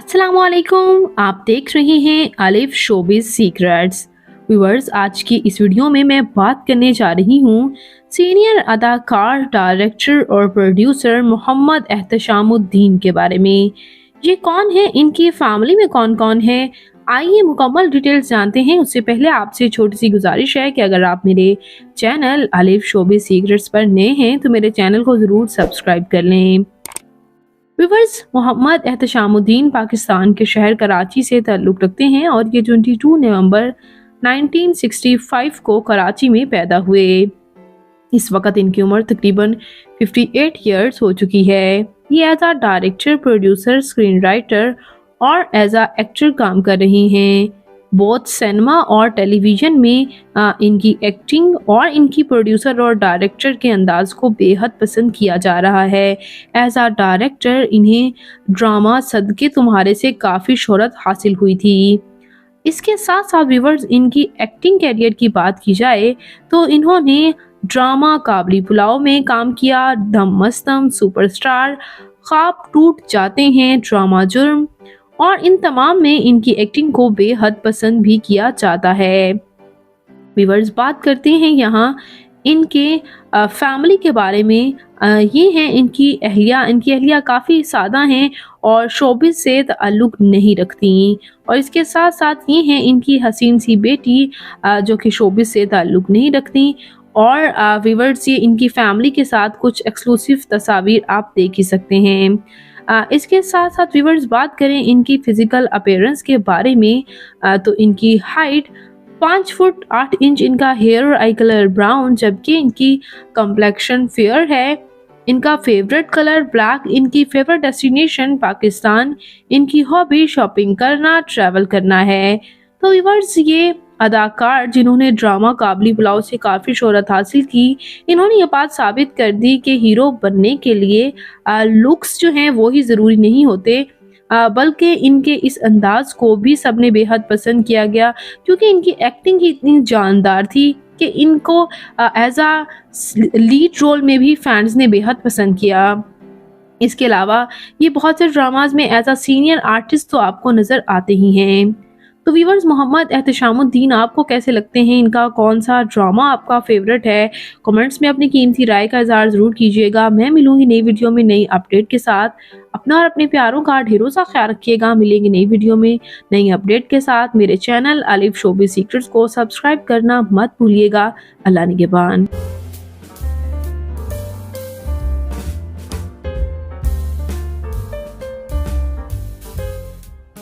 अस्सलाम वालेकुम। आप देख रहे हैं अलिफ शोबिज़ सीक्रेट्स। व्यूअर्स, आज की इस वीडियो में मैं बात करने जा रही हूँ सीनियर अदाकार, डायरेक्टर और प्रोड्यूसर मोहम्मद एहतशामुद्दीन के बारे में। ये कौन है, इनकी फैमिली में कौन कौन है, आइए मुकम्मल डिटेल्स जानते हैं। उससे पहले आपसे छोटी सी गुजारिश है कि अगर आप मेरे चैनल अलिफ शोबिज़ सीक्रेट्स पर नए हैं तो मेरे चैनल को ज़रूर सब्सक्राइब कर लें। व्यूअर्स, मोहम्मद एहतशामुद्दीन पाकिस्तान के शहर कराची से ताल्लुक़ रखते हैं और ये 22 नवंबर 1965 को कराची में पैदा हुए। इस वक्त इनकी उम्र तकरीबन 58 ईयर्स हो चुकी है। ये एज आ डायरेक्टर, प्रोड्यूसर, स्क्रीन राइटर और एज आ एक्टर काम कर रही हैं। बहुत सिनेमा और टेलीविज़न में इनकी एक्टिंग और इनकी प्रोड्यूसर और डायरेक्टर के अंदाज को बेहद पसंद किया जा रहा है। एज आ डायरेक्टर इन्हें ड्रामा सदके तुम्हारे से काफ़ी शोहरत हासिल हुई थी। इसके साथ साथ व्यूअर्स, इनकी एक्टिंग कैरियर की बात की जाए तो इन्होंने ड्रामा काबली पुलाव में काम किया, दम मस्तम, सुपरस्टार, ख्वाब टूट जाते हैं, ड्रामा जुर्म और इन तमाम में इनकी एक्टिंग को बेहद पसंद भी किया जाता है। व्यूअर्स, बात करते हैं यहाँ इनके फैमिली के बारे में। ये हैं इनकी अहलिया काफ़ी सादा हैं और शोबिज़ से ताल्लुक़ नहीं रखती। और इसके साथ साथ ये हैं इनकी हसीन सी बेटी जो कि शोबिज़ से ताल्लुक़ नहीं रखती। और व्यूअर्स, ये इनकी फैमिली के साथ कुछ एक्सक्लूसिव तस्वीर आप देख ही सकते हैं। इसके साथ साथ व्यूअर्स, बात करें इनकी फ़िज़िकल अपीयरेंस के बारे में तो इनकी हाइट 5 फुट 8 इंच, इनका हेयर और आई कलर ब्राउन, जबकि इनकी कम्प्लेक्शन फेयर है। इनका फेवरेट कलर ब्लैक, इनकी फेवरेट डेस्टिनेशन पाकिस्तान, इनकी हॉबी शॉपिंग करना, ट्रैवल करना है। तो व्यूअर्स, ये अदाकार जिन्होंने ड्रामा काबली पुलाव से काफ़ी शोहरत हासिल की, इन्होंने ये बात साबित कर दी कि हीरो बनने के लिए लुक्स जो हैं वो ही ज़रूरी नहीं होते, बल्कि इनके इस अंदाज को भी सबने बेहद पसंद किया गया, क्योंकि इनकी एक्टिंग ही इतनी जानदार थी कि इनको एज आ लीड रोल में भी फैंस ने बेहद पसंद किया। इसके अलावा ये बहुत से ड्रामाज में एज आ सीनियर आर्टिस्ट तो आपको नज़र आते ही हैं। तो व्यूअर्स, मोहम्मद एहतशामुद्दीन आपको कैसे लगते हैं, इनका कौन सा ड्रामा आपका फेवरेट है? कमेंट्स में अपनी कीमती राय का इज़हार ज़रूर कीजिएगा। मैं मिलूंगी नई वीडियो में नई अपडेट के साथ। अपना और अपने प्यारों का ढेरों सा ख्याल रखिएगा। मिलेंगे नई वीडियो में नई अपडेट के साथ। मेरे चैनल अलिफ शोबिज़ सीक्रेट्स को सब्सक्राइब करना मत भूलिएगा। अल्लाह निगहबान।